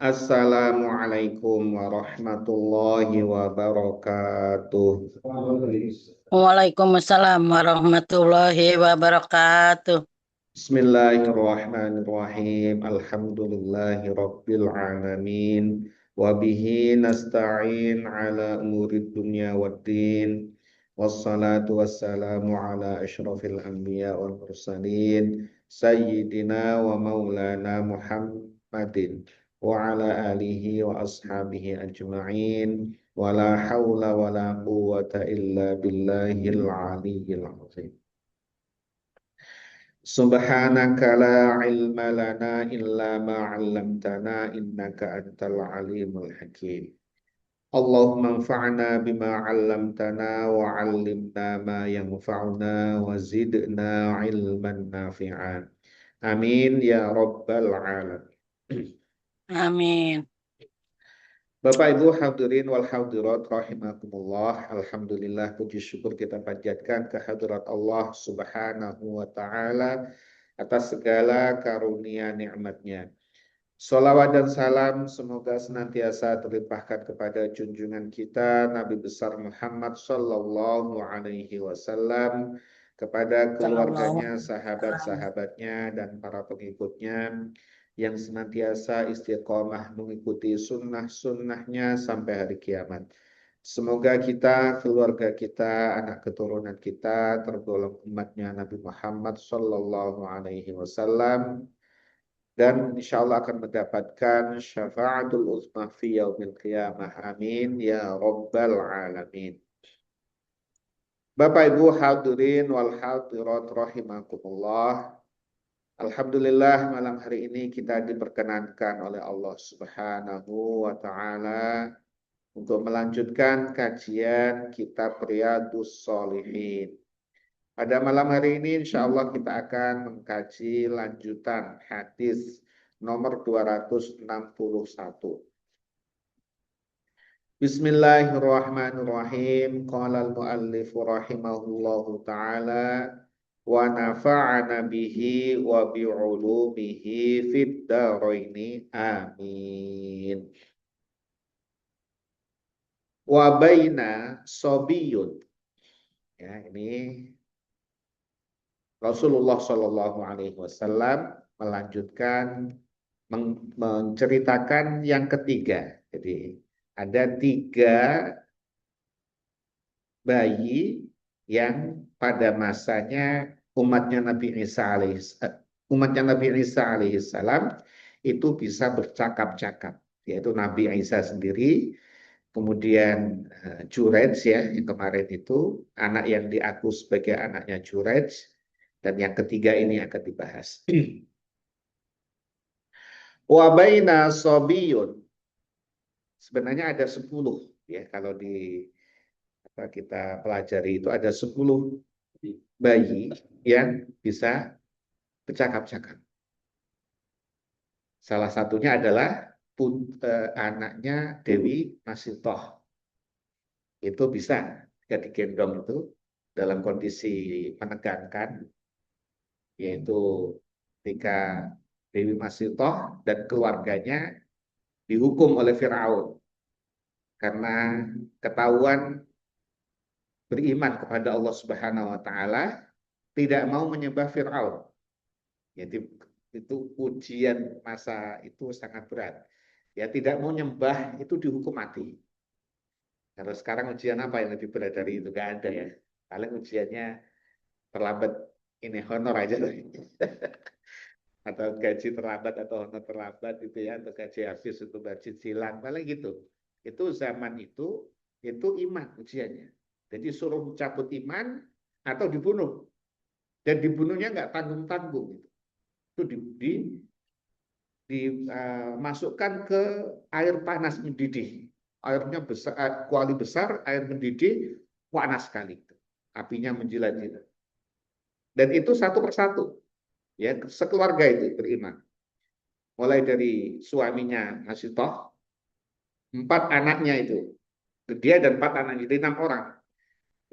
Assalamualaikum warahmatullahi wabarakatuh. Waalaikumsalam warahmatullahi wabarakatuh. Bismillahirrahmanirrahim. Alhamdulillahi rabbil alamin. Wabihi nasta'in ala umurid dunya waddin. Wassalatu wassalamu ala ashrafil anbiya wal mursalin. Sayyidina wa maulana Muhammadin. Wa ala alihi wa ashabihi ajma'in. Wa la hawla wa la quwwata illa billahil aliyyil azim. Subhanaka la ilma lana illa ma 'allamtana innaka antal alimul hakim. Allahumma anfa'na bima 'allamtana wa 'allimna ma yanfa'una wa zidna ilman nafi'an. Amin ya rabbal alamin. Amin. Bapak Ibu hadirin wal hadirat rahimakumullah. Alhamdulillah puji syukur kita panjatkan kehadirat Allah Subhanahu wa taala atas segala karunia nikmatnya. Salawat dan salam semoga senantiasa terlimpahkan kepada junjungan kita Nabi besar Muhammad sallallahu alaihi wasallam, kepada Sallallahu keluarganya, alaihi wasallam. sahabat-sahabatnya dan para pengikutnya yang senantiasa istiqomah mengikuti sunnah-sunnahnya sampai hari kiamat. Semoga kita, keluarga kita, anak keturunan kita tergolong umatnya Nabi Muhammad Sallallahu Alaihi Wasallam dan insya Allah akan mendapatkan syafaatul uzma fi yaumil qiyamah. Amin ya rabbal alamin. Bapak Ibu hadirin wal hadirat rahimakumullah. Alhamdulillah malam hari ini kita diperkenankan oleh Allah Subhanahu wa taala untuk melanjutkan kajian kitab Riyadhus Shalihin. Pada malam hari ini insya Allah kita akan mengkaji lanjutan hadis nomor 261. Bismillahirrahmanirrahim. Qala al-muallif rahimahullahu taala wa nafa'ana bihi wa bi'ulumihi fid dharaini amin. Wa baina sabiyun. Ya, ini Rasulullah Shallallahu alaihi wasallam melanjutkan menceritakan yang ketiga. Jadi ada tiga bayi yang pada masanya umatnya Nabi Isa alaihissalam itu bisa bercakap-cakap, yaitu Nabi Isa sendiri, kemudian Jurej ya yang kemarin itu anak yang diaku sebagai anaknya Jurej, dan yang ketiga ini akan dibahas. Wa baina sabiyun, sebenarnya ada 10 ya, kalau di kita pelajari itu ada 10 bayi yang bisa bercakap-cakap. Salah satunya adalah anaknya Dewi Masitoh. Itu bisa jika digendong itu dalam kondisi menegangkan, yaitu ketika Dewi Masitoh dan keluarganya dihukum oleh Firaun karena ketahuan beriman kepada Allah Subhanahu wa taala, tidak mau menyembah Firaun. Jadi itu ujian masa itu sangat berat. Ya tidak mau nyembah itu dihukum mati. Kalau sekarang ujian apa yang lebih berat dari itu? Gak ada ya. Paling ujiannya terlambat ini honor aja. Atau gaji terlambat atau honor terlambat itu ya, atau gaji habis untuk bayar cicilan, paling gitu. Itu zaman itu iman ujiannya. Jadi suruh cabut iman atau dibunuh. Dan dibunuhnya nggak tanggung-tanggung. Itu dimasukkan ke air panas mendidih. Airnya besar, kuali besar, air mendidih, panas sekali. Apinya menjilat-jilat. Dan itu satu persatu. Ya, sekeluarga itu beriman. Mulai dari suaminya Masitoh, 4 anaknya itu. Dia dan 4 anaknya, jadi 6 orang.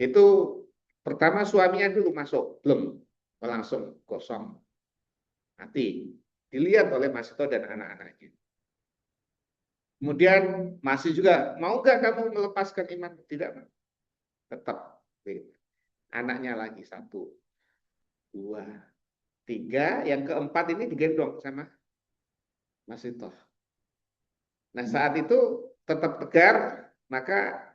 Itu pertama suaminya dulu masuk, belum, langsung kosong, mati. Dilihat oleh Masitoh dan anak-anaknya. Kemudian masih juga, mau nggak kamu melepaskan iman? Tidak, tetap. Anaknya lagi 1, 2, 3, yang keempat ini digendong sama Mas Ito. Nah saat itu tetap tegar, maka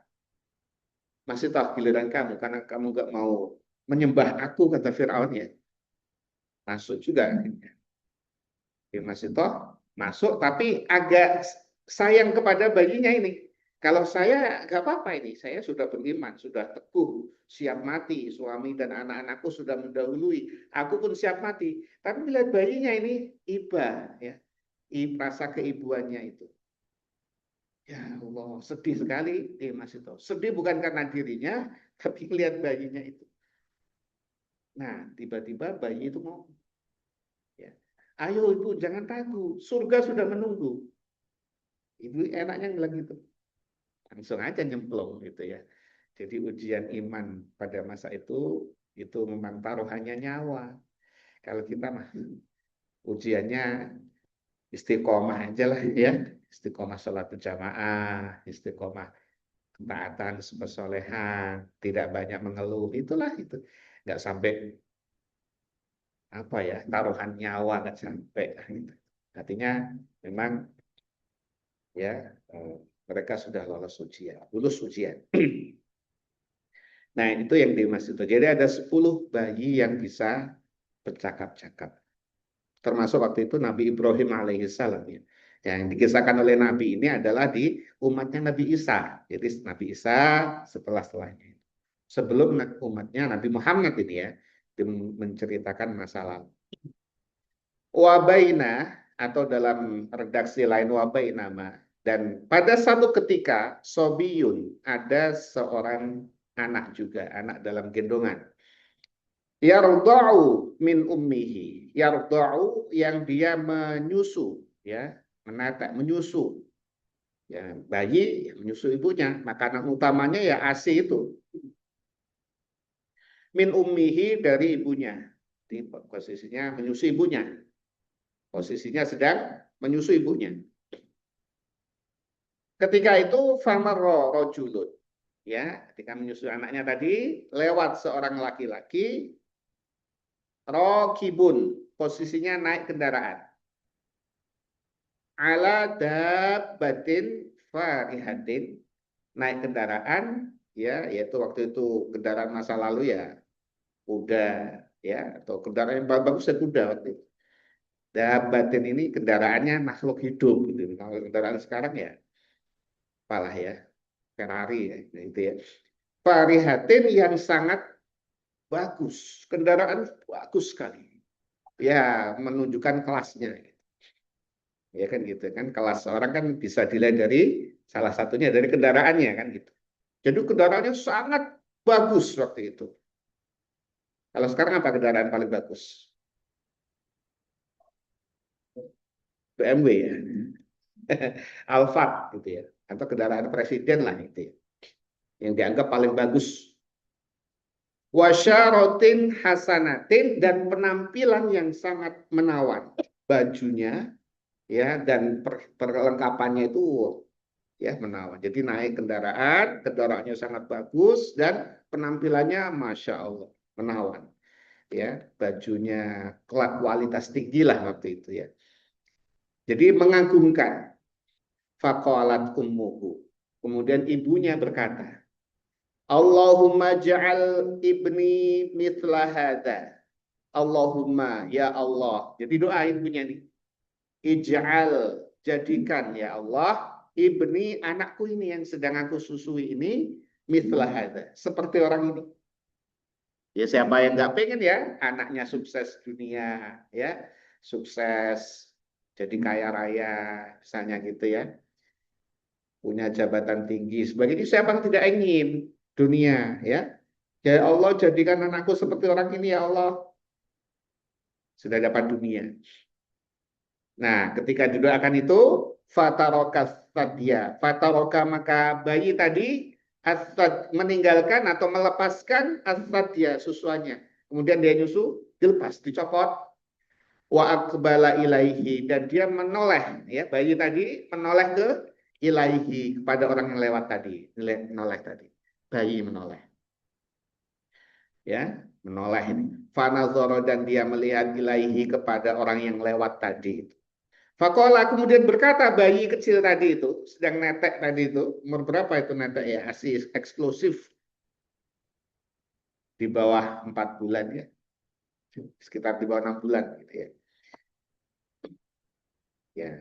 Mas Ito giliran kamu, karena kamu nggak mau menyembah aku, kata Fir'aun ya. Masuk juga. Mas Ito masuk, tapi agak sayang kepada bayinya ini. Kalau saya nggak apa-apa ini, saya sudah beriman, sudah teguh, siap mati, suami dan anak-anakku sudah mendahului, aku pun siap mati. Tapi melihat bayinya ini iba, ya, rasa keibuannya itu. Ya Allah, sedih sekali, Mas itu. Sedih bukan karena dirinya, tapi melihat bayinya itu. Nah, tiba-tiba bayi itu mau, ya, ayo ibu jangan takut, surga sudah menunggu. Ibu enaknya bilang gitu. Langsung aja nyemplung gitu ya. Jadi ujian iman pada masa itu memang taruhannya nyawa. Kalau kita mah ujiannya istiqomah aja lah ya. Istiqomah sholat berjamaah, istiqomah ketaatan, kesolehan, tidak banyak mengeluh, itulah itu. Nggak sampai apa ya, taruhan nyawa nggak sampai. Gitu. Artinya memang ya mereka sudah lolos ujian, lulus ujian. Nah, itu yang dimaksud. Jadi ada 10 bayi yang bisa bercakap-cakap. Termasuk waktu itu Nabi Ibrahim alaihissalam ya. Yang dikisahkan oleh Nabi ini adalah di umatnya Nabi Isa. Jadi Nabi Isa setelahnya. Sebelum umatnya Nabi Muhammad ini ya, menceritakan masa lalu. Wabaina atau dalam redaksi lain wabaina dan pada satu ketika Sobiyun, ada seorang anak juga, anak dalam gendongan. Yarda'u min ummihi. Yarda'u yang dia menyusu, ya, menetek, menyusu. Ya, bayi menyusu ibunya, makanan utamanya ya ASI itu. Min ummihi dari ibunya. Di posisinya menyusu ibunya. Posisinya sedang menyusu ibunya. Ketika itu famarro rojulun. Ya, ketika menyusu anaknya tadi, lewat seorang laki-laki, rokibun, posisinya naik kendaraan. Ala dabbatin farihatin, naik kendaraan, ya, yaitu waktu itu kendaraan masa lalu ya, kuda, ya, atau kendaraan yang bagus ya kuda waktu itu. Dabbatin ini kendaraannya makhluk hidup, gitu. Kalau kendaraan sekarang ya, apalah ya, Ferrari ya, gitu ya. Farihatin yang sangat bagus, kendaraan bagus sekali. Ya, menunjukkan kelasnya. Ya kan gitu kan, kelas orang kan bisa dilihat dari salah satunya dari kendaraannya kan gitu. Jadi kendaraannya sangat bagus waktu itu. Kalau sekarang apa kendaraan paling bagus? BMW ya. Alphard gitu ya. Atau kendaraan presiden lah itu ya. Yang dianggap paling bagus. Wasyarotin hasanatin, dan penampilan yang sangat menawan. Bajunya ya dan perlengkapannya itu ya menawan. Jadi naik kendaraan, kendaraannya sangat bagus dan penampilannya masya Allah menawan. Ya, bajunya kualitas tinggi lah waktu itu ya. Jadi mengagumkan. Faqalat ummuhu. Kemudian ibunya berkata, Allahumma ja'al ibni mithla hadha. Allahumma ya Allah. Jadi doa ibunya nih. Ij'al, jadikan ya Allah ibni, anakku ini yang sedang aku susui ini, mithla hadha, seperti orang ini. Ya siapa yang nggak pengen ya anaknya sukses dunia, ya sukses jadi kaya raya misalnya gitu ya, punya jabatan tinggi sebagainya. Siapa yang tidak ingin dunia ya. Ya Allah jadikan anakku seperti orang ini ya Allah, sudah dapat dunia. Nah, ketika didoakan itu, fataroka sadia, fataroka, maka bayi tadi asad, meninggalkan atau melepaskan asadia, susuannya. Kemudian dia nyusu, dilepas, dicopot. Wa akbala ilaihi, dan dia menoleh, ya, bayi tadi menoleh ke ilaihi kepada orang yang lewat tadi, menoleh tadi. Bayi menoleh. Ya, menoleh ini. Fanazoro dan dia melihat ilaihi kepada orang yang lewat tadi. Fakola kemudian berkata bayi kecil tadi itu, sedang netek tadi itu, umur berapa itu netek ya, asih eksklusif di bawah 4 bulan ya, sekitar di bawah 6 bulan gitu ya. Ya.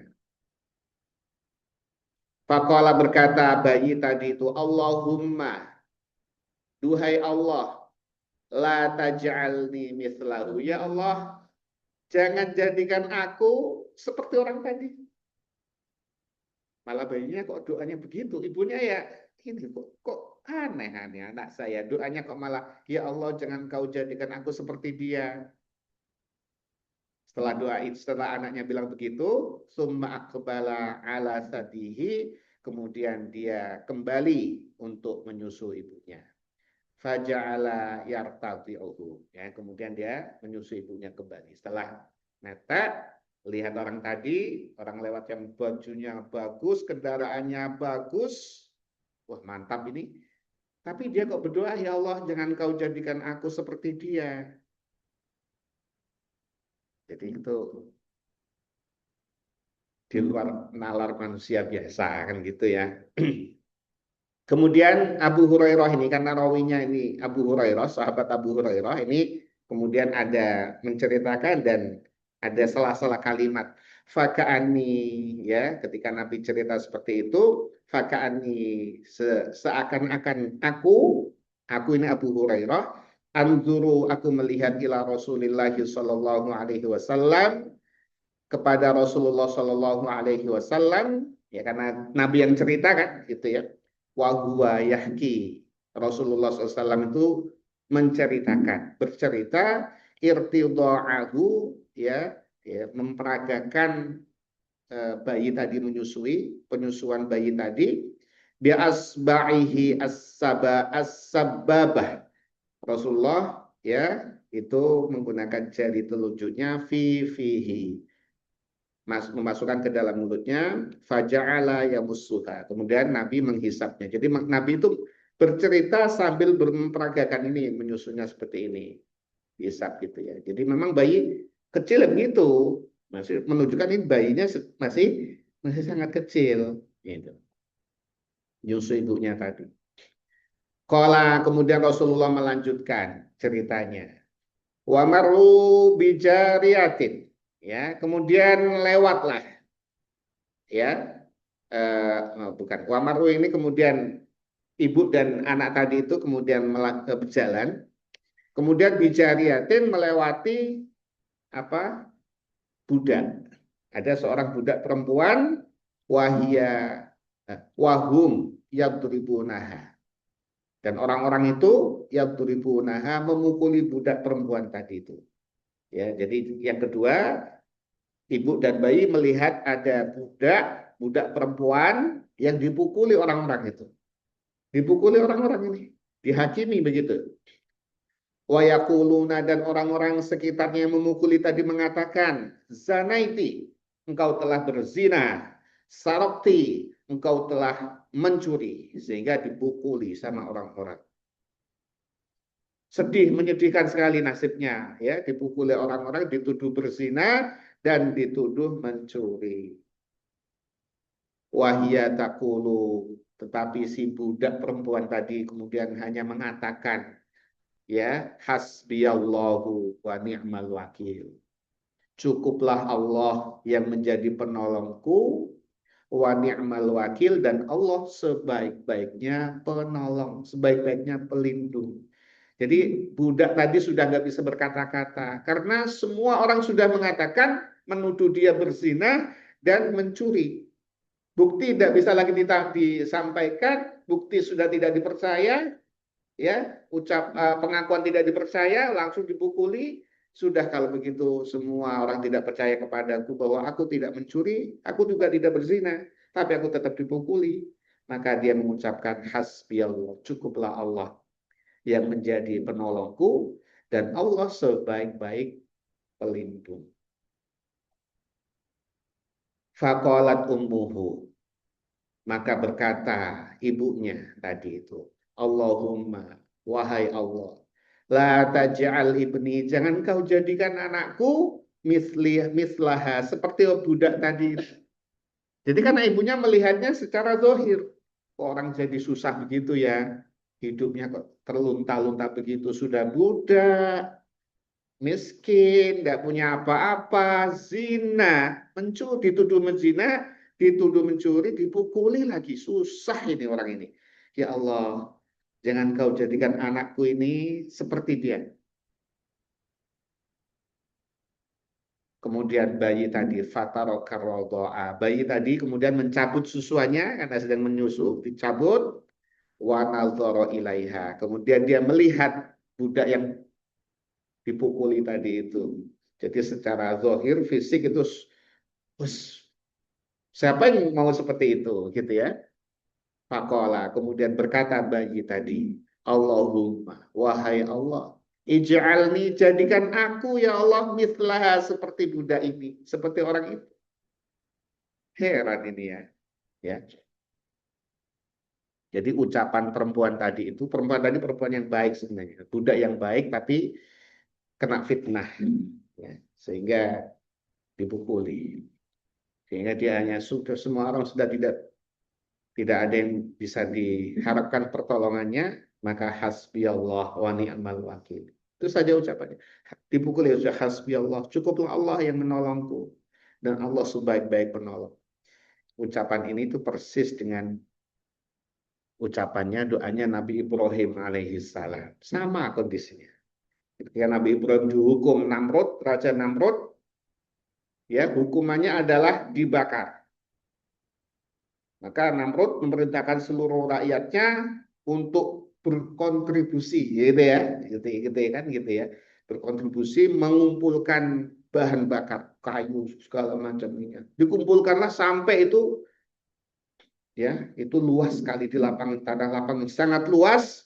Fakola berkata bayi tadi itu, Allahumma, duhai Allah, la taj'alni mithlahu. Ya Allah, jangan jadikan aku seperti orang tadi. Malah bayinya kok doanya begitu. Ibunya ya ini kok aneh-aneh anak saya. Doanya kok malah, ya Allah jangan kau jadikan aku seperti dia. Setelah doa itu, setelah anaknya bilang begitu, summa aqbala ala sadihi, kemudian dia kembali untuk menyusu ibunya. Faja'ala yartadi'uhu. Ya, kemudian dia menyusu ibunya kembali. Setelah netek, lihat orang tadi, orang lewat yang bajunya bagus, kendaraannya bagus. Wah, mantap ini. Tapi dia kok berdoa, ya Allah, jangan kau jadikan aku seperti dia. Jadi itu di luar nalar manusia biasa kan gitu ya. Kemudian Abu Hurairah ini karena rawinya ini Abu Hurairah, sahabat Abu Hurairah ini kemudian ada menceritakan dan ada salah-salah kalimat fakaani ya ketika Nabi cerita seperti itu fakaani seakan-akan aku ini Abu Hurairah anzuru aku melihat ila Rasulillah sallallahu alaihi wasallam kepada Rasulullah Shallallahu Alaihi Wasallam ya karena Nabi yang cerita kan gitu ya wahwa yahki Rasulullah SAW itu menceritakan bercerita irtidaahu ya, ya memperagakan bayi tadi menyusui penyusuan bayi tadi bi asba'ihi as-sababah Rasulullah ya itu menggunakan jari telunjuknya fihi memasukkan ke dalam mulutnya faja'ala yamussuha. Kemudian Nabi menghisapnya. Jadi Nabi itu bercerita sambil memperagakan ini menyusunya seperti ini. Hisap gitu ya. Jadi memang bayi kecil begitu. Masih menunjukkan ini bayinya masih sangat kecil gitu. Nyusu ibunya tadi. Qala kemudian Rasulullah melanjutkan ceritanya. Wa marru bijariyatin. Ya, kemudian lewatlah ya bukan Wamaru ini kemudian ibu dan anak tadi itu kemudian berjalan kemudian bijariatin melewati apa budak ada seorang budak perempuan wahia wahum yadribunaha dan orang-orang itu yadribunaha memukuli budak perempuan tadi itu ya jadi yang kedua ibu dan bayi melihat ada budak perempuan yang dipukuli orang-orang itu. Dipukuli orang-orang ini, dihakimi begitu. Wayakuluna dan orang-orang sekitarnya yang memukuli tadi mengatakan, Zanaiti, engkau telah berzina, Sarokti, engkau telah mencuri, sehingga dipukuli sama orang-orang. Sedih, menyedihkan sekali nasibnya, ya dipukuli orang-orang, dituduh berzina dan dituduh mencuri. Wahia takulu, tetapi si budak perempuan tadi kemudian hanya mengatakan, ya hasbiyallahu wa ni'mal wakil. Cukuplah Allah yang menjadi penolongku, wa ni'mal wakil, dan Allah sebaik-baiknya penolong, sebaik-baiknya pelindung. Jadi budak tadi sudah nggak bisa berkata-kata karena semua orang sudah mengatakan menuduh dia berzina dan mencuri. Bukti tidak bisa lagi disampaikan, bukti sudah tidak dipercaya, ya pengakuan tidak dipercaya, langsung dipukuli. Sudah kalau begitu semua orang tidak percaya kepadaku bahwa aku tidak mencuri, aku juga tidak berzina, tapi aku tetap dipukuli. Maka dia mengucapkan hasbiyallah, cukuplah Allah yang menjadi penolongku dan Allah sebaik-baik pelindung. Faqalat ummuhu. Maka berkata ibunya tadi itu, Allahumma, wahai Allah, la taj'al ibni, jangan kau jadikan anakku mislaha, seperti budak tadi. Jadi karena ibunya melihatnya secara zahir, orang jadi susah begitu ya, hidupnya kok terlunta-lunta begitu, sudah budak, miskin, nggak punya apa-apa, zina, mencuri, dituduh menzina, dituduh mencuri, dipukuli lagi, susah ini orang ini. Ya Allah, jangan kau jadikan anakku ini seperti dia. Kemudian bayi tadi fatarokarrodoa, bayi tadi kemudian mencabut susuannya karena sedang menyusu, dicabut, wa nazara ilaiha. Kemudian dia melihat budak yang dipukuli tadi itu. Jadi secara zahir fisik itu siapa yang mau seperti itu gitu ya. Faqala, kemudian berkata bayi tadi, Allahumma, wahai Allah, ij'alni, jadikan aku ya Allah mithlaha, seperti budak ini, seperti orang itu. Heran ini ya. Ya. Jadi ucapan perempuan tadi itu, perempuan tadi perempuan yang baik sebenarnya, budak yang baik tapi kena fitnah, ya, sehingga dipukuli, sehingga dia hanya sudah, semua orang sudah tidak ada yang bisa diharapkan pertolongannya, maka hasbiyallah wa ni'mal wakil. Itu saja ucapannya. Dipukuli sudah hasbiyallah, cukuplah Allah yang menolongku dan Allah sebaik-baik penolong. Ucapan ini itu persis dengan ucapannya, doanya Nabi Ibrahim alaihi salam. Sama kondisinya. Ketika Nabi Ibrahim dihukum Namrud, Raja Namrud, ya hukumannya adalah dibakar. Maka Namrud memerintahkan seluruh rakyatnya untuk berkontribusi, gitu ya, gitu kan, gitu ya, berkontribusi mengumpulkan bahan bakar, kayu segala macamnya. Dikumpulkanlah sampai itu, ya, itu luas sekali di lapangan, tanah lapangan sangat luas,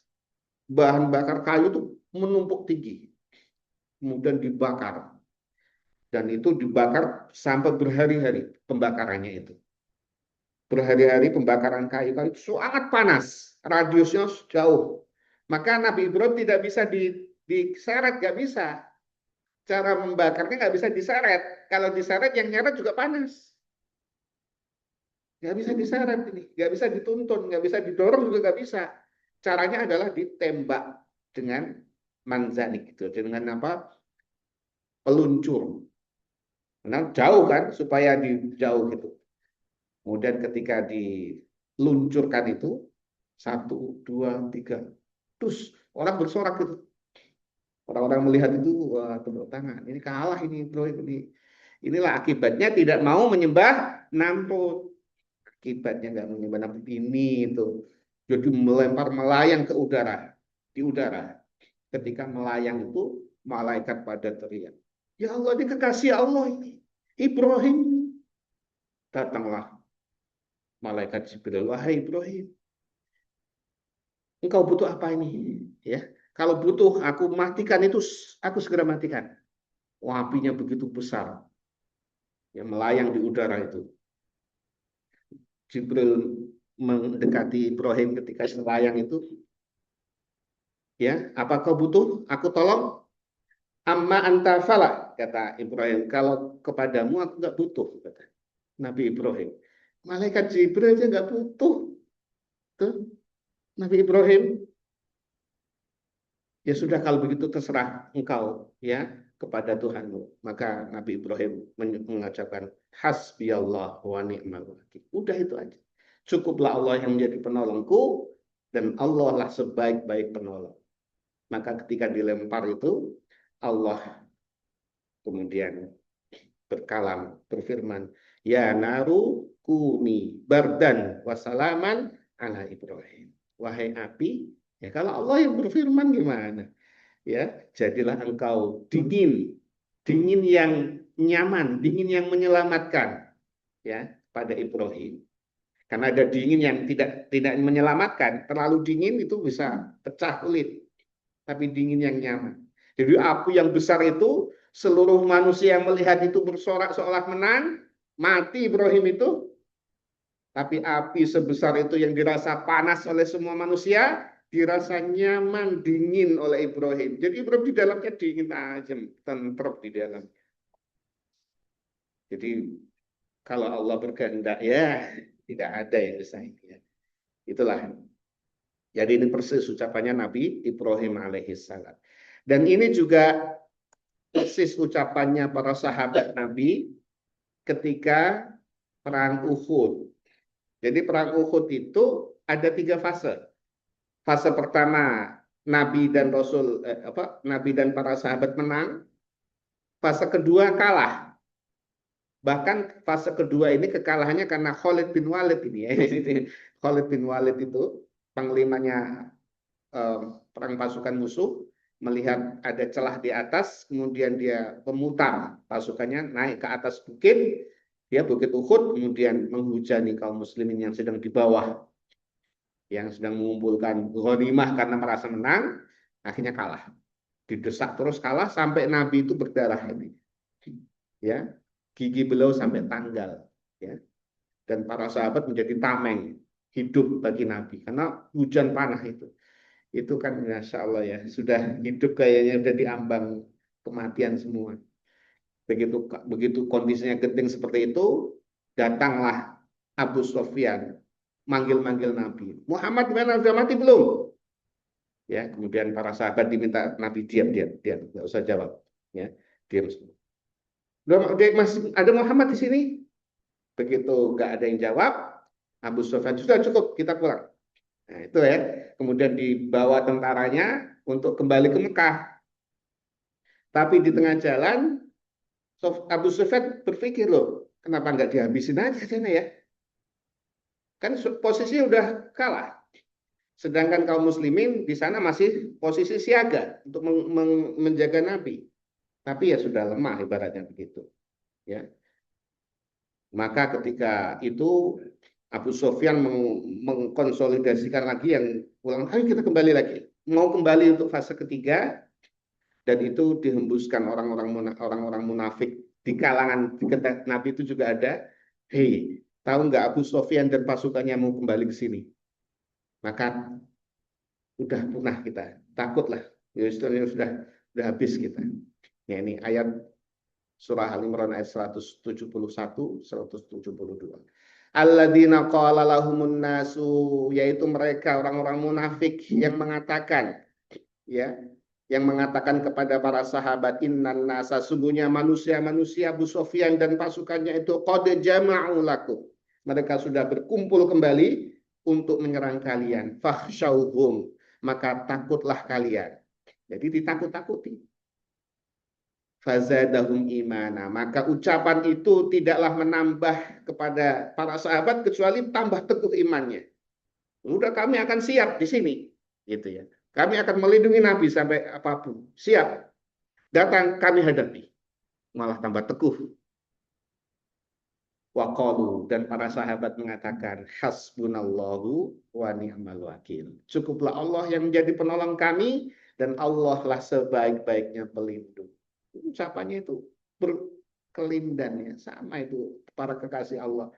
bahan bakar kayu itu menumpuk tinggi, kemudian dibakar, dan itu dibakar sampai berhari-hari pembakarannya itu. Berhari-hari pembakaran kayu-kayu itu sangat panas, radiusnya jauh. Maka Nabi Ibrahim tidak bisa diseret, nggak bisa. Cara membakarnya nggak bisa diseret. Kalau diseret, yang nyeret juga panas. Nggak bisa diseret ini, nggak bisa dituntun, nggak bisa didorong juga nggak bisa. Caranya adalah ditembak dengan manzanik itu, dengan apa? Peluncur. Nah, jauh kan, supaya dijauh gitu. Kemudian ketika diluncurkan itu, satu, dua, tiga, terus orang bersorak gitu. Orang-orang melihat itu, wah, tepuk tangan. Ini kalah ini, bro. Inilah akibatnya tidak mau menyembah Namrud. Akibatnya nggak menyembah Namrud ini itu. Jadi melempar melayang ke udara, di udara. Ketika melayang itu, malaikat pada teriak, ya Allah, ini kekasih Allah ini, Ibrahim. Datanglah malaikat Jibril, wahai Ibrahim, engkau butuh apa ini? Ya, kalau butuh aku matikan itu, aku segera matikan. Wah, apinya begitu besar, yang melayang di udara itu. Jibril mendekati Ibrahim ketika melayang itu. Ya, apa kau butuh? Aku tolong. Amma anta fala, kata Ibrahim. Kalau kepadamu aku nggak butuh, kata Nabi Ibrahim. Malaikat Jibril aja nggak butuh. Tuh, Nabi Ibrahim, ya sudah kalau begitu terserah engkau ya kepada Tuhanmu. Maka Nabi Ibrahim mengucapkan hasbiyallah wa ni'mal wakil. Udah itu aja. Cukuplah Allah yang menjadi penolongku dan Allah lah sebaik-baik penolong. Maka ketika dilempar itu, Allah kemudian berkalam, berfirman, ya naru kuni bardan wasalaman ala Ibrahim. Wahai api, ya kalau Allah yang berfirman gimana? Ya, jadilah engkau dingin, dingin yang nyaman, dingin yang menyelamatkan, ya, pada Ibrahim. Karena ada dingin yang tidak menyelamatkan, terlalu dingin itu bisa pecah kulit. Tapi dingin yang nyaman. Jadi api yang besar itu, seluruh manusia yang melihat itu bersorak seolah menang, mati Ibrahim itu, Tapi api sebesar itu yang dirasa panas oleh semua manusia, dirasa nyaman, dingin oleh Ibrahim. Jadi Ibrahim di dalamnya dingin aja, tentrem di dalam. Jadi kalau Allah berkehendak, ya tidak ada yang bisa ini. Ya. Itulah. Jadi ini persis ucapannya Nabi Ibrahim alaihissalam. Dan ini juga persis ucapannya para sahabat Nabi ketika perang Uhud. Jadi perang Uhud itu ada 3 fase. Fase pertama Nabi dan Nabi dan para sahabat menang. Fase kedua kalah. Bahkan fase kedua ini kekalahannya karena Khalid bin Walid ini ya. Khalid bin Walid itu panglimanya perang pasukan musuh, melihat ada celah di atas, kemudian dia memutar pasukannya naik ke atas bukit, ya bukit Uhud, kemudian menghujani kaum muslimin yang sedang di bawah, yang sedang mengumpulkan ghanimah karena merasa menang, akhirnya kalah. Didesak terus kalah sampai Nabi itu berdarah ini. Ya, gigi beliau sampai tanggal, ya. Dan para sahabat menjadi tameng hidup bagi Nabi karena hujan panah itu kan masya Allah ya sudah hidup kayaknya udah diambang kematian semua. Begitu kondisinya genting seperti itu, datanglah Abu Sofyan manggil-manggil Nabi. Muhammad mana, sudah mati belum? Ya, kemudian para sahabat diminta Nabi diam, nggak usah jawab. Ya, diam semua. Masih ada Muhammad di sini. Begitu nggak ada yang jawab, Abu Sofyan sudah cukup, kita pulang. Nah, itu ya. Kemudian dibawa tentaranya untuk kembali ke Mekah. Tapi di tengah jalan, Abu Sufyan berpikir loh, kenapa nggak dihabisin aja sana ya? Kan posisinya udah kalah. Sedangkan kaum muslimin di sana masih posisi siaga untuk menjaga Nabi. Tapi ya sudah lemah ibaratnya begitu. Ya. Maka ketika itu Abu Sofyan mengkonsolidasikan lagi yang ulang, ayo kita kembali lagi. Mau kembali untuk fase ketiga, dan itu dihembuskan orang-orang munafik di kalangan Nabi itu juga ada. Hei, tahu nggak Abu Sofyan dan pasukannya mau kembali ke sini? Maka udah punah kita, takutlah. Ya sudah habis kita. Ya ini ayat surah Al-Imran ayat 171, 172. Alladzina qala lahumun nasu, yaitu mereka orang-orang munafik yang mengatakan, ya, yang mengatakan kepada para sahabat, innan nasa, sungguhnya manusia-manusia Abu Sofyan dan pasukannya itu qad jama'u lakum, mereka sudah berkumpul kembali untuk menyerang kalian, fakhshawhum, maka takutlah kalian. Jadi ditakut-takuti. Fazadahum imana, maka ucapan itu tidaklah menambah kepada para sahabat kecuali tambah teguh imannya. Udah, kami akan siap di sini, gitu ya. Kami akan melindungi Nabi sampai apapun. Siap, datang kami hadapi. Malah tambah teguh. Waqalu, dan para sahabat mengatakan, hasbunallahu wa ni'mal wakil. Cukuplah Allah yang menjadi penolong kami, dan Allah lah sebaik-baiknya pelindung. Ucapannya itu berkelindan ya, sama itu para kekasih Allah.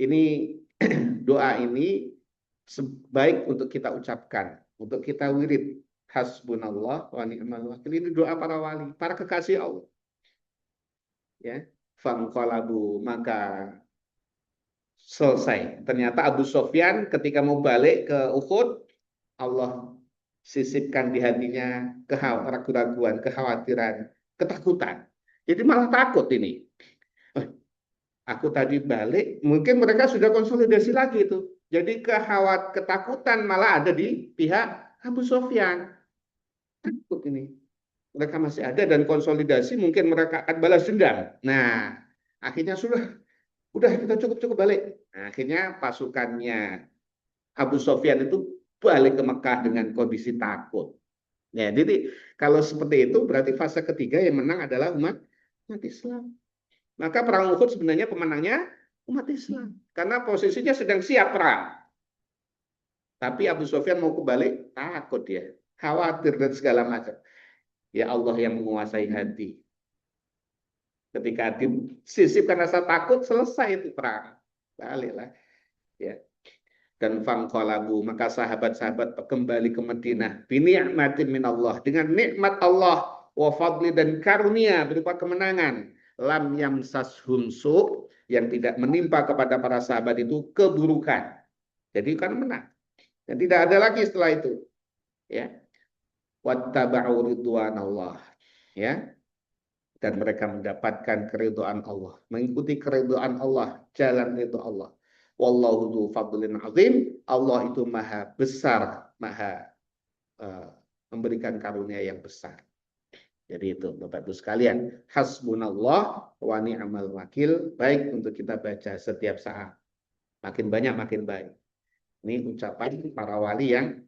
Ini doa ini sebaik untuk kita ucapkan, untuk kita wirid. Hasbunallah wa ni'mal wakil. Ini doa para wali, para kekasih Allah. Ya, fangqalabu, maka selesai. Ternyata Abu Sofyan ketika mau balik ke Uhud, Allah sisipkan di hatinya keraguan, kekhawatiran, ketakutan. Jadi malah takut ini. Aku tadi balik, mungkin mereka sudah konsolidasi lagi itu. Jadi ketakutan malah ada di pihak Abu Sofyan. Takut ini. Mereka masih ada dan konsolidasi, mungkin mereka akan balas dendam. Nah, akhirnya udah kita cukup balik. Nah, akhirnya pasukannya Abu Sofyan itu balik ke Mekah dengan kondisi takut. Ya, jadi kalau seperti itu berarti fase ketiga yang menang adalah umat Islam. Maka perang Uhud sebenarnya pemenangnya umat Islam. Karena posisinya sedang siap perang. Tapi Abu Sofyan mau kembali, takut dia. Khawatir dan segala macam. Ya Allah yang menguasai hati. Ketika disisipkan rasa takut, selesai itu perang. Baliklah. Ya. Dan fangqalabu, maka sahabat-sahabat kembali ke Madinah bini'matin minallah, dengan nikmat Allah, wa fadli, dan karunia berupa kemenangan, lam yamsashum su', yang tidak menimpa kepada para sahabat itu keburukan. Jadi kan menang. Dan tidak ada lagi setelah itu. Ya. Wattaba'u ridwanallah. Ya. Dan mereka mendapatkan keridhaan Allah, mengikuti keridhaan Allah, jalan ridho Allah. Wallahu dzu fadlin azim. Allah itu maha besar, maha memberikan karunia yang besar. Jadi itu Bapak Ibu sekalian, hasbunallah wa ni'mal wakil, baik untuk kita baca setiap saat. Makin banyak makin baik. Ini ucapan para wali yang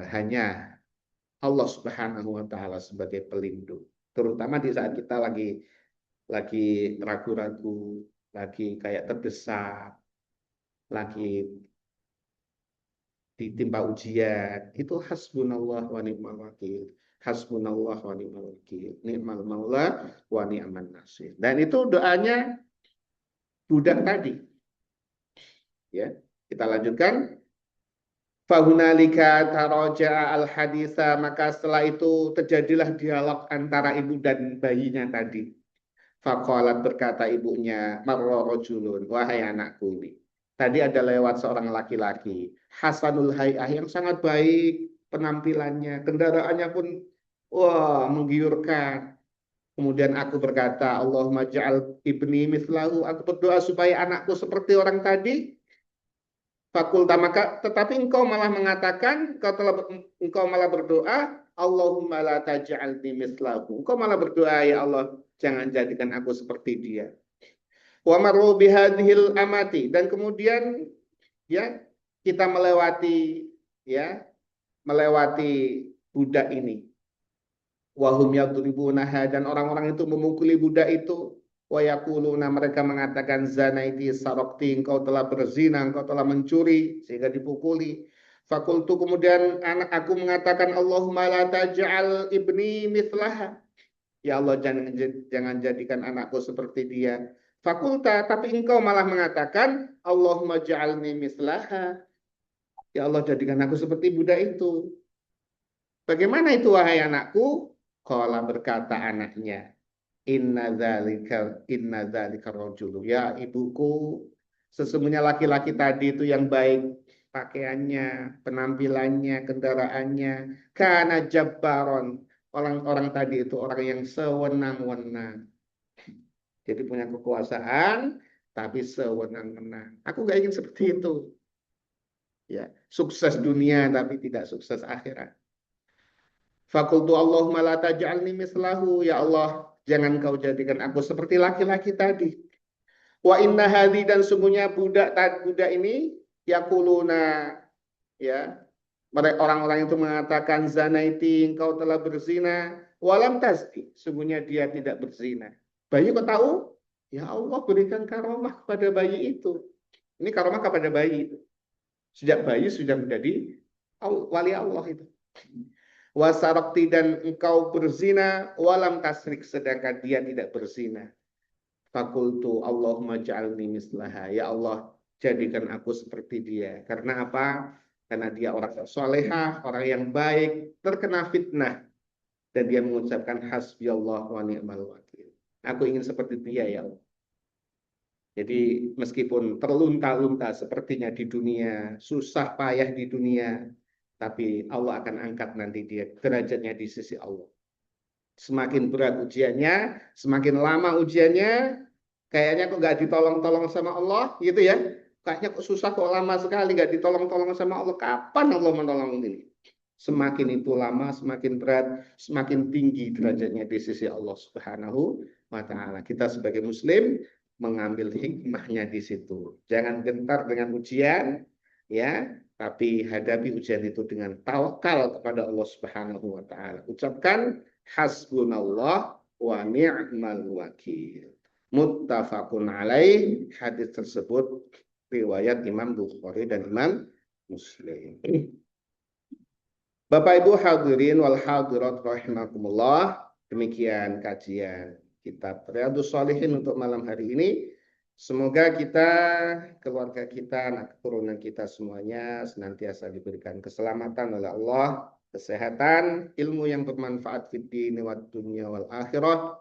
hanya Allah Subhanahu wa taala sebagai pelindung. Terutama di saat kita lagi ragu-ragu, lagi kayak terdesak, lagi ditimpa ujian, itu hasbunallah wa ni'mal wakil. Hasbunallah wa ni'mal wakil. Ni'mal maula wa ni'man nasir. Dan itu doanya budak tadi. Ya, kita lanjutkan. Fahunalika taraja'a al-haditha, maka setelah itu terjadilah dialog antara ibu dan bayinya tadi. Faqalat, berkata ibunya, marra rajulun, wahai anakku ini. Tadi ada lewat seorang laki-laki, hasanul hay'ah, yang sangat baik penampilannya, kendaraannya pun wah menggiurkan. Kemudian aku berkata, Allahumma ja'al ibni mithlahu, aku berdoa supaya anakku seperti orang tadi. Fakulta, maka tetapi engkau malah mengatakan, engkau malah berdoa, Allahumma la taj'alni mithlahu. Engkau malah berdoa, ya Allah, jangan jadikan aku seperti dia. Wa marru bihadhil amati, dan kemudian ya kita melewati budak ini. Wahum yadribunaha, dan orang-orang itu memukuli budak itu. Wa yaquluna, mereka mengatakan, zanaiti sarokti, engkau telah berzina, engkau telah mencuri, sehingga dipukuli. Fakultu, kemudian aku mengatakan, Allahumma la taj'al ibni mithlaha. Ya Allah, jangan jadikan anakku seperti dia. Fakulta, tapi engkau malah mengatakan, Allahumma ja'alni mithlaha. Ya Allah, jadikan aku seperti budak itu. Bagaimana itu, wahai anakku? Qala, berkata anaknya, inna dzalika rajulu, ya ibuku, sesungguhnya laki-laki tadi itu yang baik pakaiannya, penampilannya, kendaraannya, kana jabbaron, orang-orang tadi itu orang yang sewenang-wenang. Jadi punya kekuasaan tapi sewenang-wenang. Aku gak ingin seperti itu. Ya, sukses dunia tapi tidak sukses akhirat. Fakultu Allahumma la taj'alni mislahu, ya Allah, jangan kau jadikan aku seperti laki-laki tadi. Wa inna hadhi, dan sungguhnya budak ini yaquluna, ya, mereka orang-orang itu mengatakan, zanaiti, engkau telah berzina, walam tasdi, sungguhnya dia tidak berzina. Bayi kok tahu? Ya Allah, berikan karomah kepada bayi itu. Ini karomah kepada bayi itu. Sejak bayi sudah menjadi wali Allah itu. Wasarokti, dan engkau berzina, walam tasrik, sedangkan dia tidak berzina. Fakultu Allahumma ja'alni mislaha, ya Allah, jadikan aku seperti dia. Karena apa? Karena dia orang solehah, orang yang baik, terkena fitnah, dan dia mengucapkan hasbi Allah wa ni'mal wakil. Aku ingin seperti dia, ya Allah. Jadi meskipun terlunta-lunta sepertinya di dunia, susah payah di dunia, tapi Allah akan angkat nanti dia derajatnya di sisi Allah. Semakin berat ujiannya, semakin lama ujiannya, kayaknya kok nggak ditolong-tolong sama Allah, gitu ya. Kayaknya kok susah, kok lama sekali nggak ditolong-tolong sama Allah. Kapan Allah menolong ini? Semakin itu lama, semakin berat, semakin tinggi derajatnya di sisi Allah Subhanahu wa Ta'ala. Kita sebagai Muslim mengambil hikmahnya di situ. Jangan gentar dengan ujian, ya, tapi hadapi ujian itu dengan tawakal kepada Allah Subhanahu wa Ta'ala. Ucapkan hasbunallah wa ni'mal wakil. Muttafaqun alaih. Hadis tersebut riwayat Imam Bukhari dan Imam Muslim. Bapak Ibu hadirin wal hadirat rahimakumullah, demikian kajian kitab Riyadhus Shalihin untuk malam hari ini. Semoga kita, keluarga kita, anak keturunan kita semuanya senantiasa diberikan keselamatan oleh Allah, kesehatan, ilmu yang bermanfaat fid dini wad dunya wal akhirah,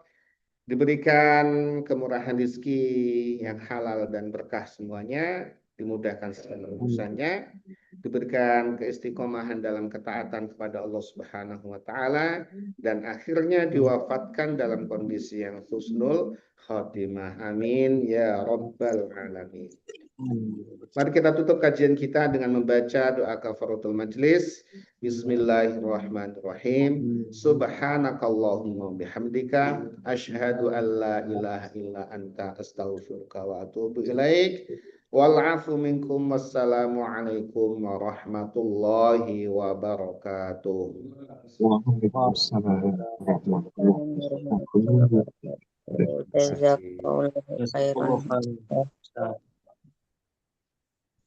diberikan kemurahan rezeki yang halal dan berkah semuanya, dimudahkan segala urusannya, diberikan keistiqomahan dalam ketaatan kepada Allah Subhanahu wa taala, dan akhirnya diwafatkan dalam kondisi yang husnul khotimah. Amin ya rabbal alamin. Mari kita tutup kajian kita dengan membaca doa kafaratul majlis. Bismillahirrahmanirrahim. Subhanakallahumma bihamdika asyhadu an la ilaha illa anta astaghfiruka wa atubu ilaik. Wal afu minkum. Wassalamu alaikum warahmatullahi wabarakatuh. Waalaikumsalam warahmatullahi wabarakatuh. Jazakallahu khairan. Jazakallahu khairan.